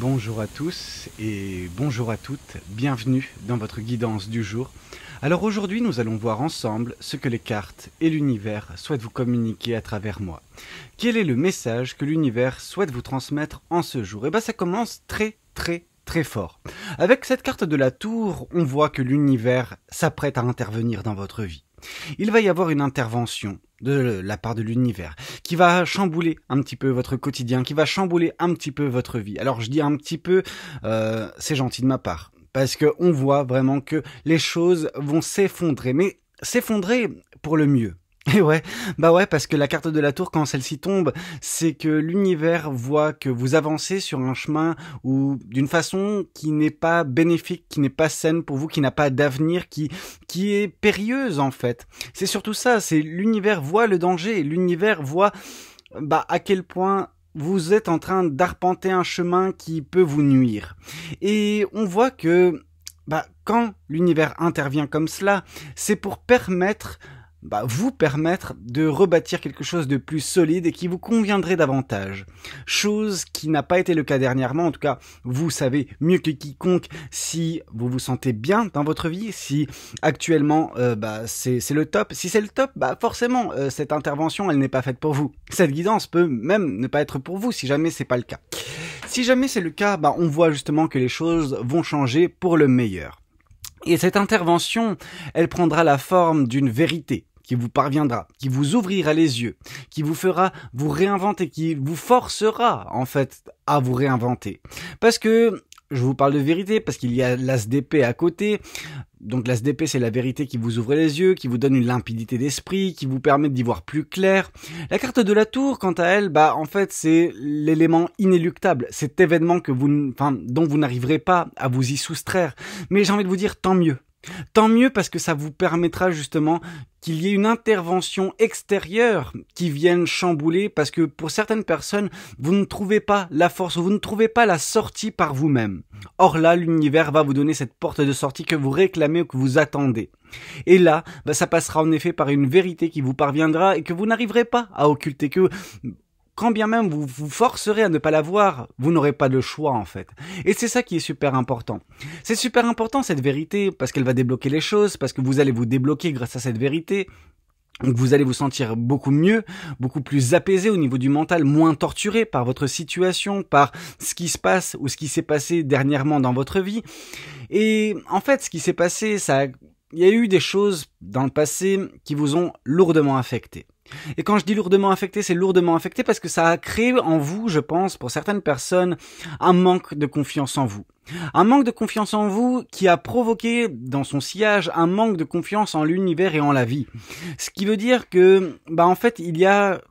Bonjour à tous et bonjour à toutes, bienvenue dans votre guidance du jour. Alors aujourd'hui nous allons voir ensemble ce que les cartes et l'univers souhaitent vous communiquer à travers moi. Quel est le message que l'univers souhaite vous transmettre en ce jour? Et bien ça commence très fort. Avec cette carte de la tour, on voit que l'univers s'apprête à intervenir dans votre vie. Il va y avoir une intervention de la part de l'univers qui va chambouler un petit peu votre quotidien, qui va chambouler un petit peu votre vie. Alors je dis un petit peu, c'est gentil de ma part, parce qu'on voit vraiment que les choses vont s'effondrer, mais s'effondrer pour le mieux. Et ouais, parce que la carte de la tour, quand celle-ci tombe, c'est que l'univers voit que vous avancez sur un chemin ou d'une façon qui n'est pas bénéfique, qui n'est pas saine pour vous, qui n'a pas d'avenir, qui est périlleuse en fait. C'est surtout ça, c'est l'univers voit le danger, l'univers voit à quel point vous êtes en train d'arpenter un chemin qui peut vous nuire. Et on voit que quand l'univers intervient comme cela, c'est pour vous permettre de rebâtir quelque chose de plus solide et qui vous conviendrait davantage. Chose qui n'a pas été le cas dernièrement, en tout cas, vous savez mieux que quiconque si vous vous sentez bien dans votre vie, si actuellement c'est le top. Si c'est le top, forcément, cette intervention, elle n'est pas faite pour vous. Cette guidance peut même ne pas être pour vous si jamais c'est pas le cas. Si jamais c'est le cas, on voit justement que les choses vont changer pour le meilleur. Et cette intervention, elle prendra la forme d'une vérité qui vous parviendra, qui vous ouvrira les yeux, qui vous fera vous réinventer, qui vous forcera en fait à vous réinventer. Parce que, je vous parle de vérité, parce qu'il y a l'as d'épée à côté. Donc l'as d'épée, c'est la vérité qui vous ouvre les yeux, qui vous donne une limpidité d'esprit, qui vous permet d'y voir plus clair. La carte de la tour, quant à elle, en fait, c'est l'élément inéluctable, cet événement dont vous n'arriverez pas à vous y soustraire. Mais j'ai envie de vous dire, tant mieux. Tant mieux parce que ça vous permettra justement qu'il y ait une intervention extérieure qui vienne chambouler, parce que pour certaines personnes, vous ne trouvez pas la force, vous ne trouvez pas la sortie par vous-même. Or là, l'univers va vous donner cette porte de sortie que vous réclamez ou que vous attendez. Et là, ça passera en effet par une vérité qui vous parviendra et que vous n'arriverez pas à occulter, que quand bien même vous vous forcerez à ne pas la voir, vous n'aurez pas de choix en fait. Et c'est ça qui est super important. C'est super important cette vérité parce qu'elle va débloquer les choses, parce que vous allez vous débloquer grâce à cette vérité. Donc vous allez vous sentir beaucoup mieux, beaucoup plus apaisé au niveau du mental, moins torturé par votre situation, par ce qui se passe ou ce qui s'est passé dernièrement dans votre vie. Et en fait, ce qui s'est passé, il y a eu des choses dans le passé qui vous ont lourdement affecté. Et quand je dis lourdement affecté, c'est lourdement affecté parce que ça a créé en vous, je pense, pour certaines personnes, un manque de confiance en vous. Un manque de confiance en vous qui a provoqué dans son sillage un manque de confiance en l'univers et en la vie. Ce qui veut dire que, en fait, il y a,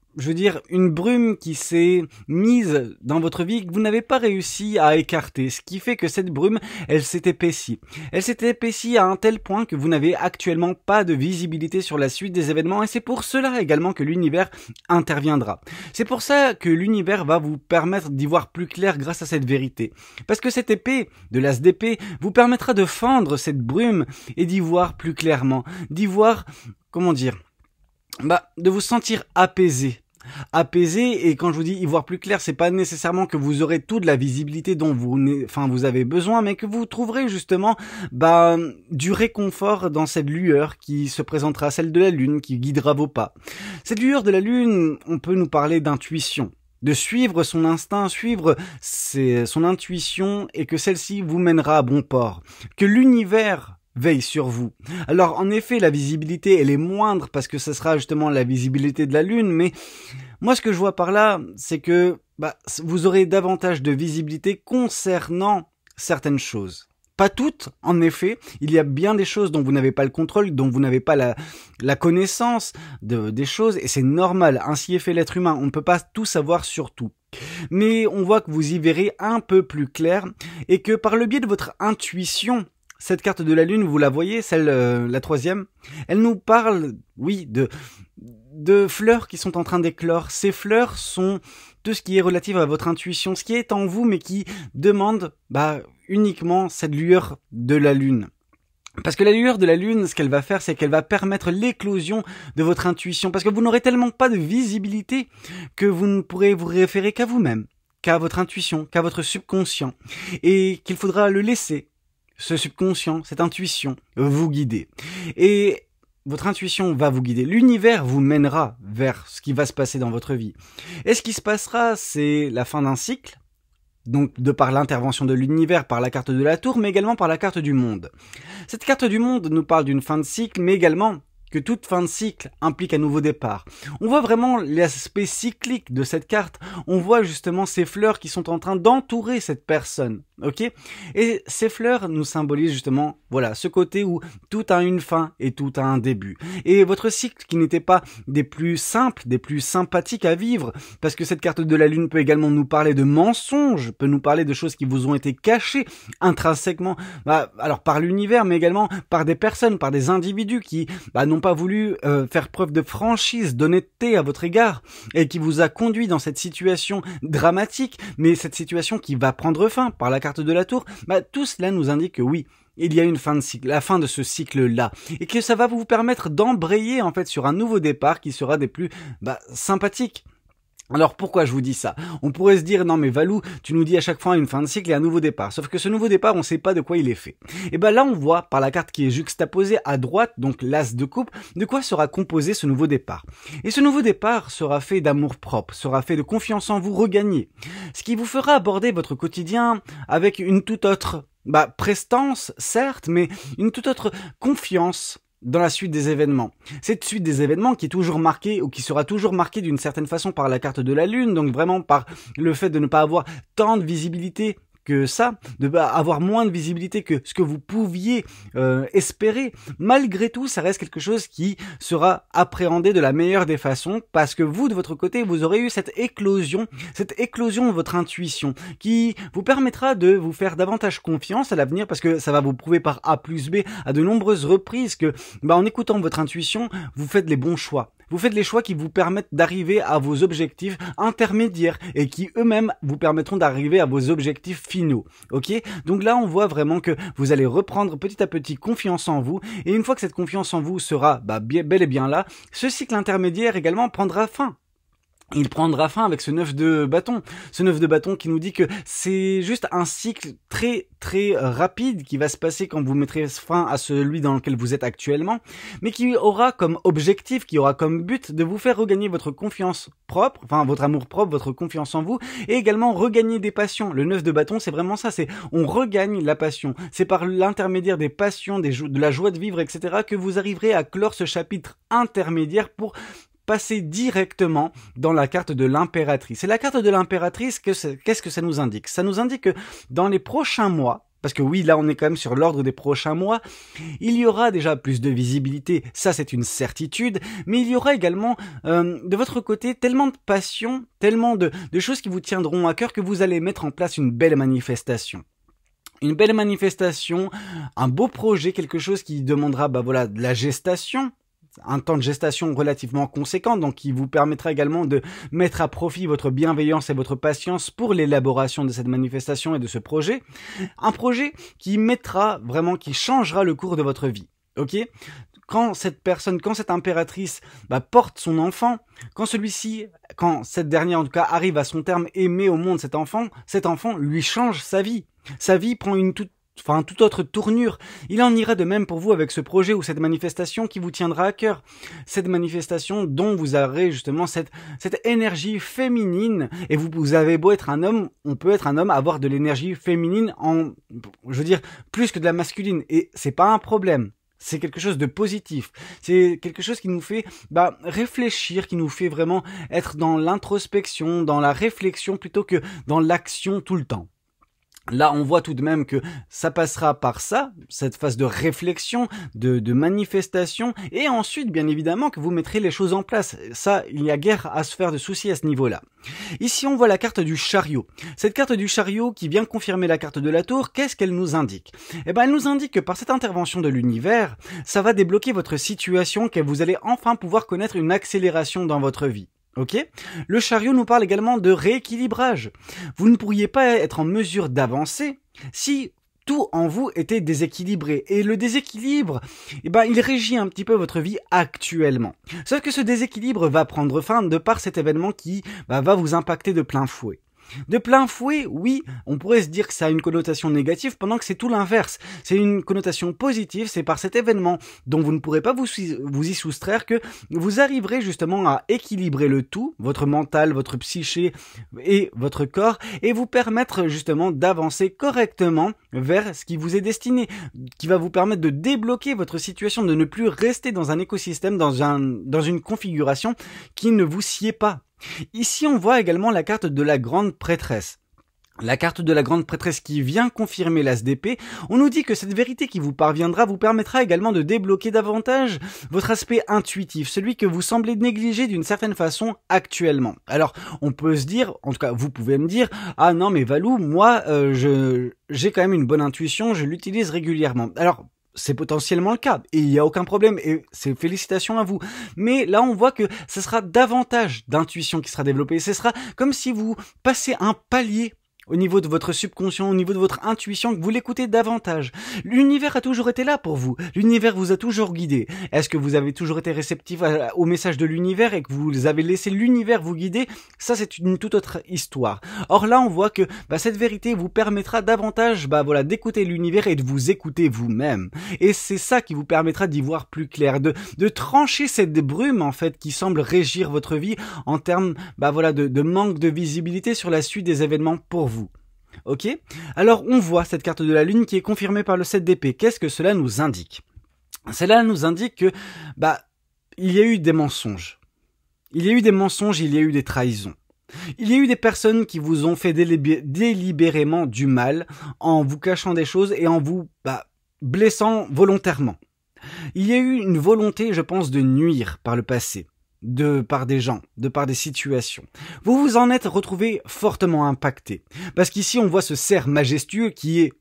une brume qui s'est mise dans votre vie que vous n'avez pas réussi à écarter. Ce qui fait que cette brume, elle s'est épaissie. Elle s'est épaissie à un tel point que vous n'avez actuellement pas de visibilité sur la suite des événements et c'est pour cela également que l'univers interviendra. C'est pour ça que l'univers va vous permettre d'y voir plus clair grâce à cette vérité. Parce que cette épée de l'as d'épée vous permettra de fendre cette brume et d'y voir plus clairement. D'y voir, de vous sentir apaisé. Et quand je vous dis y voir plus clair, c'est pas nécessairement que vous aurez toute la visibilité dont vous avez besoin, mais que vous trouverez justement du réconfort dans cette lueur qui se présentera, celle de la lune qui guidera vos pas. Cette lueur de la lune, on peut nous parler d'intuition, de suivre son instinct, suivre son intuition et que celle-ci vous mènera à bon port, que l'univers veille sur vous. Alors en effet, la visibilité elle est moindre parce que ce sera justement la visibilité de la lune, mais moi ce que je vois par là, c'est que vous aurez davantage de visibilité concernant certaines choses. Pas toutes, en effet, il y a bien des choses dont vous n'avez pas le contrôle, dont vous n'avez pas la connaissance des choses, et c'est normal, ainsi est fait l'être humain, on ne peut pas tout savoir sur tout. Mais on voit que vous y verrez un peu plus clair, et que par le biais de votre intuition, cette carte de la lune, vous la voyez, la troisième, elle nous parle, oui, de fleurs qui sont en train d'éclore. Ces fleurs sont tout ce qui est relatif à votre intuition, ce qui est en vous, mais qui demande uniquement cette lueur de la lune. Parce que la lueur de la lune, ce qu'elle va faire, c'est qu'elle va permettre l'éclosion de votre intuition. Parce que vous n'aurez tellement pas de visibilité que vous ne pourrez vous référer qu'à vous-même. qu'à votre intuition, qu'à votre subconscient, et qu'il faudra le laisser, ce subconscient, cette intuition, vous guider. Et votre intuition va vous guider. L'univers vous mènera vers ce qui va se passer dans votre vie. Et ce qui se passera, c'est la fin d'un cycle, donc de par l'intervention de l'univers, par la carte de la tour, mais également par la carte du monde. Cette carte du monde nous parle d'une fin de cycle, mais également que toute fin de cycle implique un nouveau départ. On voit vraiment l'aspect cyclique de cette carte. On voit justement ces fleurs qui sont en train d'entourer cette personne. Ok? Et ces fleurs nous symbolisent justement, voilà, ce côté où tout a une fin et tout a un début. Et votre cycle qui n'était pas des plus simples, des plus sympathiques à vivre, parce que cette carte de la lune peut également nous parler de mensonges, peut nous parler de choses qui vous ont été cachées intrinsèquement, alors par l'univers, mais également par des personnes, par des individus qui n'ont pas voulu faire preuve de franchise, d'honnêteté à votre égard, et qui vous a conduit dans cette situation dramatique, mais cette situation qui va prendre fin par la carte de la tour. Tout cela nous indique que oui, il y a une fin de cycle, la fin de ce cycle-là, et que ça va vous permettre d'embrayer en fait sur un nouveau départ qui sera des plus sympathiques. Alors pourquoi je vous dis ça? On pourrait se dire, non mais Valou, tu nous dis à chaque fois une fin de cycle et un nouveau départ. Sauf que ce nouveau départ, on ne sait pas de quoi il est fait. Et là on voit par la carte qui est juxtaposée à droite, donc l'as de coupe, de quoi sera composé ce nouveau départ. Et ce nouveau départ sera fait d'amour propre, sera fait de confiance en vous regagnée. Ce qui vous fera aborder votre quotidien avec une toute autre prestance, certes, mais une toute autre confiance dans la suite des événements. Cette suite des événements qui est toujours marquée ou qui sera toujours marquée d'une certaine façon par la carte de la lune, donc vraiment par le fait de ne pas avoir tant de visibilité que ça, de avoir moins de visibilité que ce que vous pouviez espérer. Malgré tout, ça reste quelque chose qui sera appréhendé de la meilleure des façons, parce que vous, de votre côté, vous aurez eu cette éclosion de votre intuition, qui vous permettra de vous faire davantage confiance à l'avenir, parce que ça va vous prouver par A plus B à de nombreuses reprises que, en écoutant votre intuition, vous faites les bons choix. Vous faites les choix qui vous permettent d'arriver à vos objectifs intermédiaires et qui eux-mêmes vous permettront d'arriver à vos objectifs finaux. Ok? Donc là, on voit vraiment que vous allez reprendre petit à petit confiance en vous, et une fois que cette confiance en vous sera bel et bien là, ce cycle intermédiaire également prendra fin. Il prendra fin avec ce 9 de bâton. Ce 9 de bâton qui nous dit que c'est juste un cycle très très rapide qui va se passer quand vous mettrez fin à celui dans lequel vous êtes actuellement, mais qui aura comme objectif, qui aura comme but de vous faire regagner votre confiance propre, enfin votre amour propre, votre confiance en vous, et également regagner des passions. Le 9 de bâton, c'est vraiment ça, c'est on regagne la passion. C'est par l'intermédiaire des passions, de la joie de vivre, etc. que vous arriverez à clore ce chapitre intermédiaire pour passer directement dans la carte de l'impératrice. Et la carte de l'impératrice, qu'est-ce que ça nous indique? Ça nous indique que dans les prochains mois, parce que oui, là on est quand même sur l'ordre des prochains mois, il y aura déjà plus de visibilité, ça c'est une certitude, mais il y aura également de votre côté tellement de passion, tellement de choses qui vous tiendront à cœur que vous allez mettre en place une belle manifestation. Une belle manifestation, un beau projet, quelque chose qui demandera de la gestation, un temps de gestation relativement conséquent, donc qui vous permettra également de mettre à profit votre bienveillance et votre patience pour l'élaboration de cette manifestation et de ce projet. Un projet qui qui changera le cours de votre vie. Ok? Quand cette impératrice porte son enfant, quand cette dernière en tout cas arrive à son terme et met au monde cet enfant lui change sa vie. Sa vie prend une toute autre tournure. Il en ira de même pour vous avec ce projet ou cette manifestation qui vous tiendra à cœur. Cette manifestation dont vous aurez justement cette énergie féminine, et vous avez beau être un homme, on peut être un homme, avoir de l'énergie féminine plus que de la masculine, et c'est pas un problème. C'est quelque chose de positif. C'est quelque chose qui nous fait réfléchir, qui nous fait vraiment être dans l'introspection, dans la réflexion plutôt que dans l'action tout le temps. Là, on voit tout de même que ça passera par ça, cette phase de réflexion, de manifestation, et ensuite, bien évidemment, que vous mettrez les choses en place. Ça, il n'y a guère à se faire de soucis à ce niveau-là. Ici, on voit la carte du chariot. Cette carte du chariot qui vient confirmer la carte de la tour, qu'est-ce qu'elle nous indique? Elle nous indique que par cette intervention de l'univers, ça va débloquer votre situation, que vous allez enfin pouvoir connaître une accélération dans votre vie. Ok? Le chariot nous parle également de rééquilibrage. Vous ne pourriez pas être en mesure d'avancer si tout en vous était déséquilibré. Et le déséquilibre, il régit un petit peu votre vie actuellement. Sauf que ce déséquilibre va prendre fin de par cet événement qui va vous impacter de plein fouet. De plein fouet, oui, on pourrait se dire que ça a une connotation négative pendant que c'est tout l'inverse. C'est une connotation positive, c'est par cet événement dont vous ne pourrez pas vous y soustraire que vous arriverez justement à équilibrer le tout, votre mental, votre psyché et votre corps, et vous permettre justement d'avancer correctement vers ce qui vous est destiné, qui va vous permettre de débloquer votre situation, de ne plus rester dans un écosystème, dans une configuration qui ne vous sied pas. Ici, on voit également la carte de la grande prêtresse. La carte de la grande prêtresse qui vient confirmer l'as d'épée, on nous dit que cette vérité qui vous parviendra vous permettra également de débloquer davantage votre aspect intuitif, celui que vous semblez négliger d'une certaine façon actuellement. Alors, on peut se dire, en tout cas vous pouvez me dire, ah non mais Valou, moi j'ai quand même une bonne intuition, je l'utilise régulièrement. Alors, c'est potentiellement le cas, et il n'y a aucun problème, et c'est félicitations à vous. Mais là, on voit que ce sera davantage d'intuition qui sera développée. Ce sera comme si vous passez un palier au niveau de votre subconscient, au niveau de votre intuition, que vous l'écoutez davantage. L'univers a toujours été là pour vous. L'univers vous a toujours guidé. Est-ce que vous avez toujours été réceptif au message de l'univers et que vous avez laissé l'univers vous guider? Ça, c'est une toute autre histoire. Or là, on voit que cette vérité vous permettra davantage d'écouter l'univers et de vous écouter vous-même. Et c'est ça qui vous permettra d'y voir plus clair, de trancher cette brume en fait qui semble régir votre vie en termes de manque de visibilité sur la suite des événements pour vous. Ok? Alors on voit cette carte de la lune qui est confirmée par le 7 d'épée. Qu'est-ce que cela nous indique? Cela nous indique que il y a eu des mensonges. Il y a eu des mensonges, il y a eu des trahisons. Il y a eu des personnes qui vous ont fait délibérément du mal en vous cachant des choses et en vous blessant volontairement. Il y a eu une volonté, je pense, de nuire par le passé. De par des gens, de par des situations. Vous vous en êtes retrouvé fortement impacté. Parce qu'ici, on voit ce cerf majestueux qui est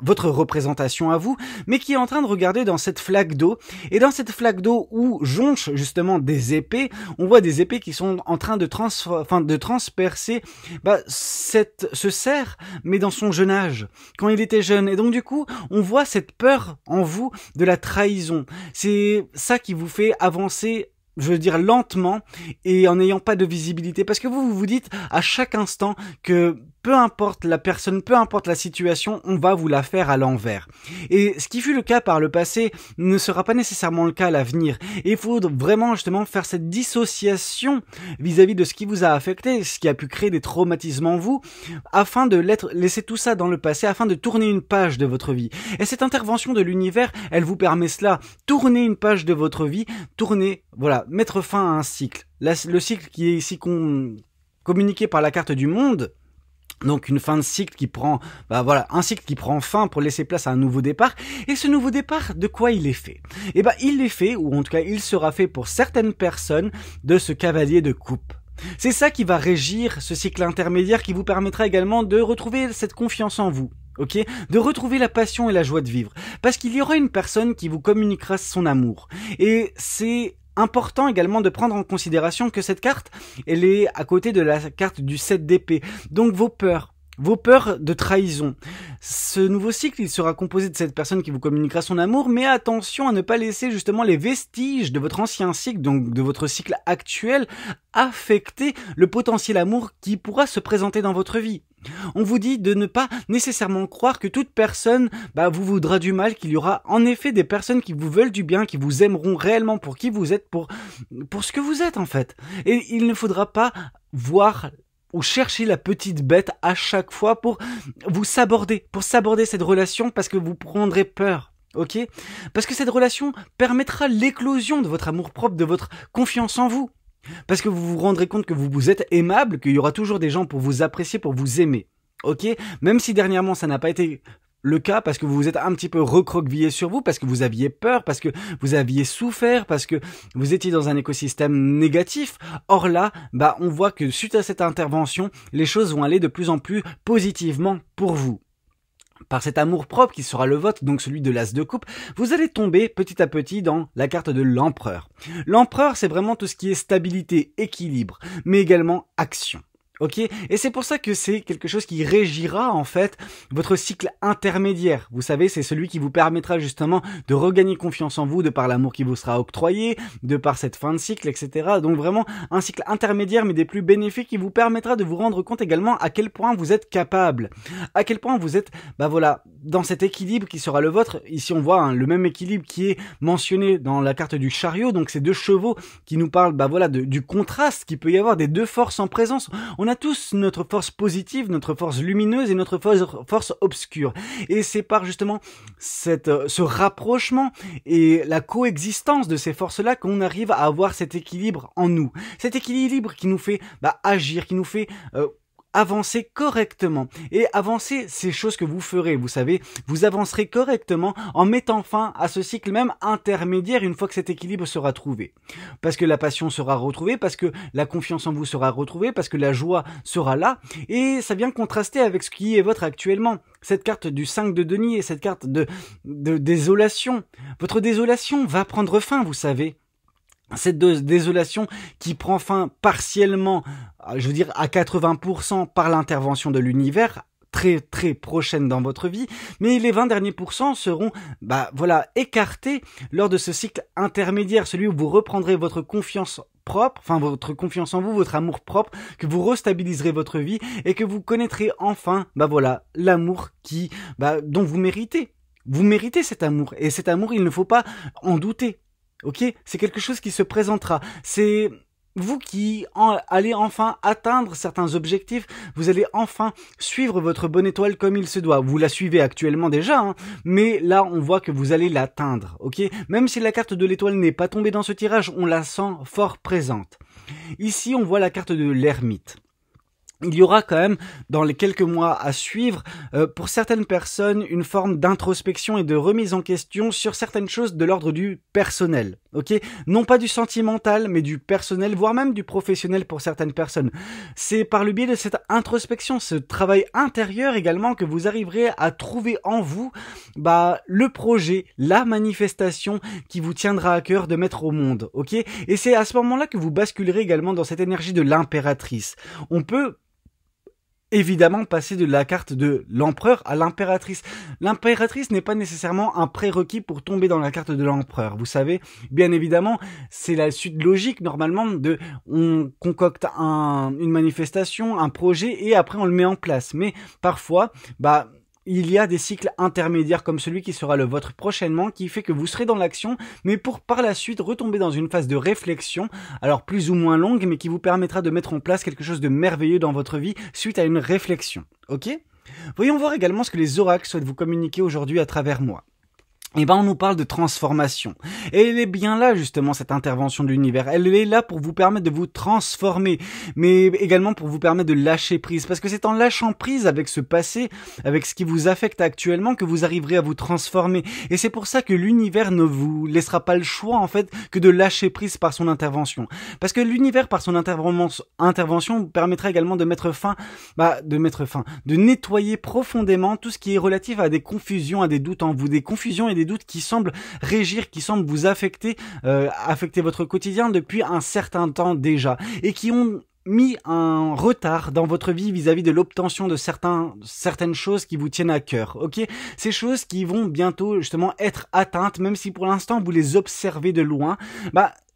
votre représentation à vous, mais qui est en train de regarder dans cette flaque d'eau. Et dans cette flaque d'eau où jonchent justement des épées, on voit des épées qui sont en train de transpercer ce cerf, mais dans son jeune âge, quand il était jeune. Et donc du coup, on voit cette peur en vous de la trahison. C'est ça qui vous fait avancer, je veux dire lentement et en n'ayant pas de visibilité, parce que vous vous dites à chaque instant que peu importe la personne, peu importe la situation, on va vous la faire à l'envers. Et ce qui fut le cas par le passé ne sera pas nécessairement le cas à l'avenir. Et il faut vraiment justement faire cette dissociation vis-à-vis de ce qui vous a affecté, ce qui a pu créer des traumatismes en vous, afin de laisser tout ça dans le passé, afin de tourner une page de votre vie. Et cette intervention de l'univers, elle vous permet cela, tourner une page de votre vie, mettre fin à un cycle. Là, le cycle qui est ici communiqué par la carte du monde. Donc une fin de cycle qui prend, un cycle qui prend fin pour laisser place à un nouveau départ. Et ce nouveau départ, de quoi il est fait? Il est fait, ou en tout cas il sera fait pour certaines personnes, de ce cavalier de coupe. C'est ça qui va régir ce cycle intermédiaire qui vous permettra également de retrouver cette confiance en vous. Ok, de retrouver la passion et la joie de vivre. Parce qu'il y aura une personne qui vous communiquera son amour. Et c'est important également de prendre en considération que cette carte, elle est à côté de la carte du 7 d'épée. Donc vos peurs de trahison. Ce nouveau cycle, il sera composé de cette personne qui vous communiquera son amour, mais attention à ne pas laisser justement les vestiges de votre ancien cycle, donc de votre cycle actuel, affecter le potentiel amour qui pourra se présenter dans votre vie. On vous dit de ne pas nécessairement croire que toute personne vous voudra du mal, qu'il y aura en effet des personnes qui vous veulent du bien, qui vous aimeront réellement pour qui vous êtes, pour ce que vous êtes en fait. Et il ne faudra pas voir ou chercher la petite bête à chaque fois pour vous saborder, cette relation parce que vous prendrez peur. Ok? Parce que cette relation permettra l'éclosion de votre amour-propre, de votre confiance en vous. Parce que vous vous rendrez compte que vous êtes aimable, qu'il y aura toujours des gens pour vous apprécier, pour vous aimer. Ok? Même si dernièrement ça n'a pas été le cas, parce que vous vous êtes un petit peu recroquevillé sur vous, parce que vous aviez peur, parce que vous aviez souffert, parce que vous étiez dans un écosystème négatif. Or là, on voit que suite à cette intervention, les choses vont aller de plus en plus positivement pour vous. Par cet amour propre qui sera le vôtre, donc celui de l'as de coupe, vous allez tomber petit à petit dans la carte de l'empereur. L'empereur, c'est vraiment tout ce qui est stabilité, équilibre, mais également action. Ok, et c'est pour ça que c'est quelque chose qui régira en fait votre cycle intermédiaire. Vous savez, c'est celui qui vous permettra justement de regagner confiance en vous de par l'amour qui vous sera octroyé, de par cette fin de cycle, etc. Donc vraiment un cycle intermédiaire mais des plus bénéfiques qui vous permettra de vous rendre compte également à quel point vous êtes capable, à quel point vous êtes, voilà, dans cet équilibre qui sera le vôtre. Ici on voit le même équilibre qui est mentionné dans la carte du chariot, donc ces deux chevaux qui nous parlent, voilà, du contraste qu'il peut y avoir des deux forces en présence. On a tous notre force positive, notre force lumineuse et notre force obscure. Et c'est par justement ce rapprochement et la coexistence de ces forces-là qu'on arrive à avoir cet équilibre en nous. Cet équilibre qui nous fait agir, qui nous fait avancer correctement. Et avancer, c'est choses que vous ferez, vous savez, vous avancerez correctement en mettant fin à ce cycle même intermédiaire une fois que cet équilibre sera trouvé. Parce que la passion sera retrouvée, parce que la confiance en vous sera retrouvée, parce que la joie sera là, et ça vient contraster avec ce qui est votre actuellement. Cette carte du 5 de denier, cette carte de désolation. Votre désolation va prendre fin, vous savez. Cette désolation qui prend fin partiellement, je veux dire à 80% par l'intervention de l'univers, très très prochaine dans votre vie, mais les 20 derniers pourcents seront voilà, écartés lors de ce cycle intermédiaire, celui où vous reprendrez votre confiance propre, enfin votre confiance en vous, votre amour propre, que vous restabiliserez votre vie et que vous connaîtrez enfin voilà, l'amour qui dont vous méritez. Vous méritez cet amour, et cet amour, il ne faut pas en douter. Ok, c'est quelque chose qui se présentera. C'est vous qui allez enfin atteindre certains objectifs. Vous allez enfin suivre votre bonne étoile comme il se doit. Vous la suivez actuellement déjà, mais là on voit que vous allez l'atteindre. Ok, même si la carte de l'étoile n'est pas tombée dans ce tirage, on la sent fort présente. Ici, on voit la carte de l'ermite. Il y aura quand même, dans les quelques mois à suivre, pour certaines personnes, une forme d'introspection et de remise en question sur certaines choses de l'ordre du personnel. Ok, non pas du sentimental, mais du personnel, voire même du professionnel pour certaines personnes. C'est par le biais de cette introspection, ce travail intérieur également, que vous arriverez à trouver en vous le projet, la manifestation qui vous tiendra à cœur de mettre au monde. Ok, et c'est à ce moment-là que vous basculerez également dans cette énergie de l'impératrice. On peut évidemment passer de la carte de l'empereur à l'impératrice. L'impératrice n'est pas nécessairement un prérequis pour tomber dans la carte de l'empereur. Vous savez, bien évidemment, c'est la suite logique normalement on concocte une manifestation, un projet et après on le met en place. Mais parfois, il y a des cycles intermédiaires comme celui qui sera le vôtre prochainement, qui fait que vous serez dans l'action, mais pour par la suite retomber dans une phase de réflexion, alors plus ou moins longue, mais qui vous permettra de mettre en place quelque chose de merveilleux dans votre vie suite à une réflexion. Ok ? Voyons voir également ce que les oracles souhaitent vous communiquer aujourd'hui à travers moi. On nous parle de transformation. Et elle est bien là, justement, cette intervention de l'univers. Elle est là pour vous permettre de vous transformer, mais également pour vous permettre de lâcher prise. Parce que c'est en lâchant prise avec ce passé, avec ce qui vous affecte actuellement, que vous arriverez à vous transformer. Et c'est pour ça que l'univers ne vous laissera pas le choix, en fait, que de lâcher prise par son intervention. Parce que l'univers, par son intervention, vous permettra également de mettre fin, de nettoyer profondément tout ce qui est relatif à des confusions, à des doutes en vous, des confusions et des doutes qui semblent régir, qui semblent vous affecter votre quotidien depuis un certain temps déjà, et qui ont mis un retard dans votre vie vis-à-vis de l'obtention de certaines choses qui vous tiennent à cœur. Ok, ces choses qui vont bientôt justement être atteintes, même si pour l'instant vous les observez de loin.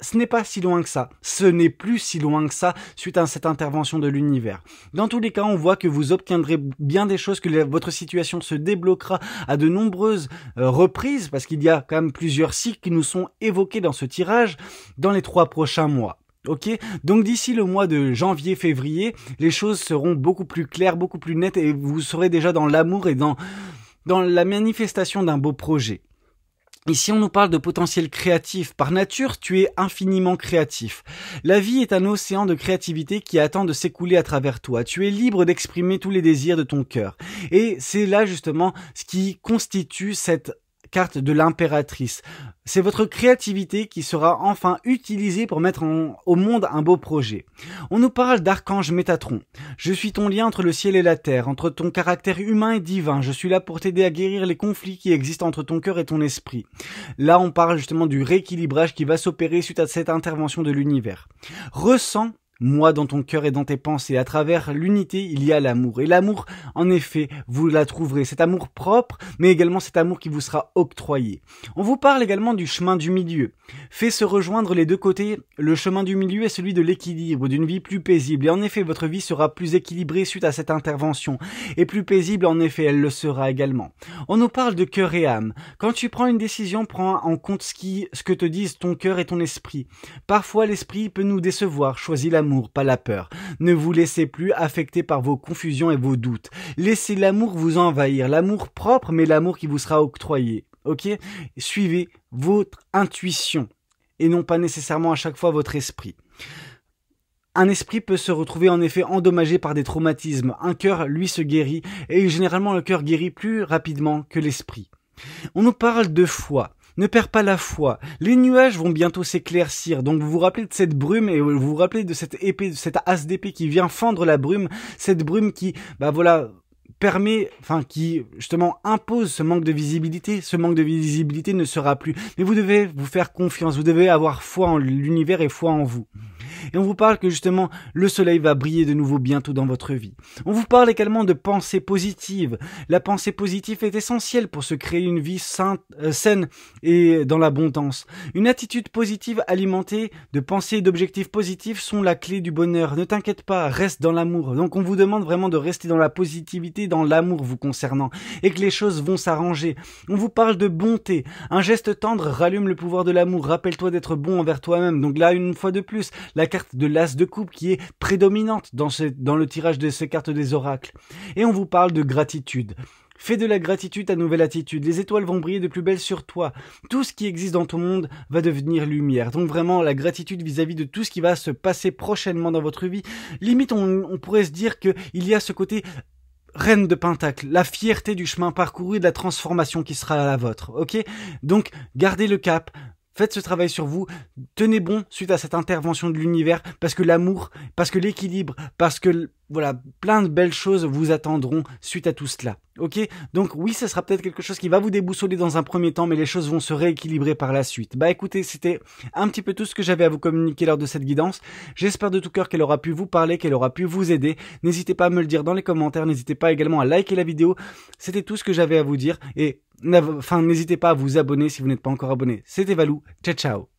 Ce n'est pas si loin que ça. Ce n'est plus si loin que ça suite à cette intervention de l'univers. Dans tous les cas, on voit que vous obtiendrez bien des choses, que votre situation se débloquera à de nombreuses reprises, parce qu'il y a quand même plusieurs cycles qui nous sont évoqués dans ce tirage dans les 3 prochains mois. Ok, donc d'ici le mois de janvier-février, les choses seront beaucoup plus claires, beaucoup plus nettes, et vous serez déjà dans l'amour et dans la manifestation d'un beau projet. Ici, on nous parle de potentiel créatif. Par nature, tu es infiniment créatif. La vie est un océan de créativité qui attend de s'écouler à travers toi. Tu es libre d'exprimer tous les désirs de ton cœur. Et c'est là, justement, ce qui constitue cette carte de l'impératrice. C'est votre créativité qui sera enfin utilisée pour mettre au monde un beau projet. On nous parle d'archange Métatron. Je suis ton lien entre le ciel et la terre, entre ton caractère humain et divin. Je suis là pour t'aider à guérir les conflits qui existent entre ton cœur et ton esprit. Là, on parle justement du rééquilibrage qui va s'opérer suite à cette intervention de l'univers. Ressens moi dans ton cœur et dans tes pensées. À travers l'unité, il y a l'amour. Et l'amour, en effet, vous la trouverez. Cet amour propre, mais également cet amour qui vous sera octroyé. On vous parle également du chemin du milieu. Fait se rejoindre les deux côtés, le chemin du milieu est celui de l'équilibre, d'une vie plus paisible. Et en effet, votre vie sera plus équilibrée suite à cette intervention. Et plus paisible, en effet, elle le sera également. On nous parle de cœur et âme. Quand tu prends une décision, prends en compte ce que te disent ton cœur et ton esprit. Parfois, l'esprit peut nous décevoir. Choisis l'amour, pas la peur. Ne vous laissez plus affecter par vos confusions et vos doutes. Laissez l'amour vous envahir. L'amour propre, mais l'amour qui vous sera octroyé. Ok? Suivez votre intuition et non pas nécessairement à chaque fois votre esprit. Un esprit peut se retrouver en effet endommagé par des traumatismes. Un cœur, lui, se guérit et généralement le cœur guérit plus rapidement que l'esprit. On nous parle de foi. Ne perds pas la foi. Les nuages vont bientôt s'éclaircir. Donc vous vous rappelez de cette brume et vous vous rappelez de cette épée, de cette as d'épée qui vient fendre la brume. Cette brume qui, qui justement impose ce manque de visibilité. Ce manque de visibilité ne sera plus. Mais vous devez vous faire confiance. Vous devez avoir foi en l'univers et foi en vous. Et on vous parle que justement le soleil va briller de nouveau bientôt dans votre vie. On vous parle également de pensée positive. La pensée positive est essentielle pour se créer une vie saine et dans l'abondance. Une attitude positive alimentée de pensées et d'objectifs positifs sont la clé du bonheur. Ne t'inquiète pas, reste dans l'amour. Donc on vous demande vraiment de rester dans la positivité, dans l'amour vous concernant et que les choses vont s'arranger. On vous parle de bonté. Un geste tendre rallume le pouvoir de l'amour. Rappelle-toi d'être bon envers toi-même. Donc là, une fois de plus, la carte de l'as de coupe qui est prédominante dans le tirage de ces cartes des oracles. Et on vous parle de gratitude. Fais de la gratitude ta nouvelle attitude. Les étoiles vont briller de plus belle sur toi. Tout ce qui existe dans ton monde va devenir lumière. Donc vraiment, la gratitude vis-à-vis de tout ce qui va se passer prochainement dans votre vie. Limite, on pourrait se dire qu'il y a ce côté reine de Pentacle, la fierté du chemin parcouru et de la transformation qui sera la vôtre. Ok? Donc, gardez le cap. Faites ce travail sur vous, tenez bon suite à cette intervention de l'univers, parce que l'amour, parce que l'équilibre, parce que voilà, plein de belles choses vous attendront suite à tout cela. Ok? Donc oui, ça sera peut-être quelque chose qui va vous déboussoler dans un premier temps, mais les choses vont se rééquilibrer par la suite. Bah écoutez, c'était un petit peu tout ce que j'avais à vous communiquer lors de cette guidance. J'espère de tout cœur qu'elle aura pu vous parler, qu'elle aura pu vous aider. N'hésitez pas à me le dire dans les commentaires, n'hésitez pas également à liker la vidéo. C'était tout ce que j'avais à vous dire et n'hésitez pas à vous abonner si vous n'êtes pas encore abonné. C'était Valou, ciao ciao.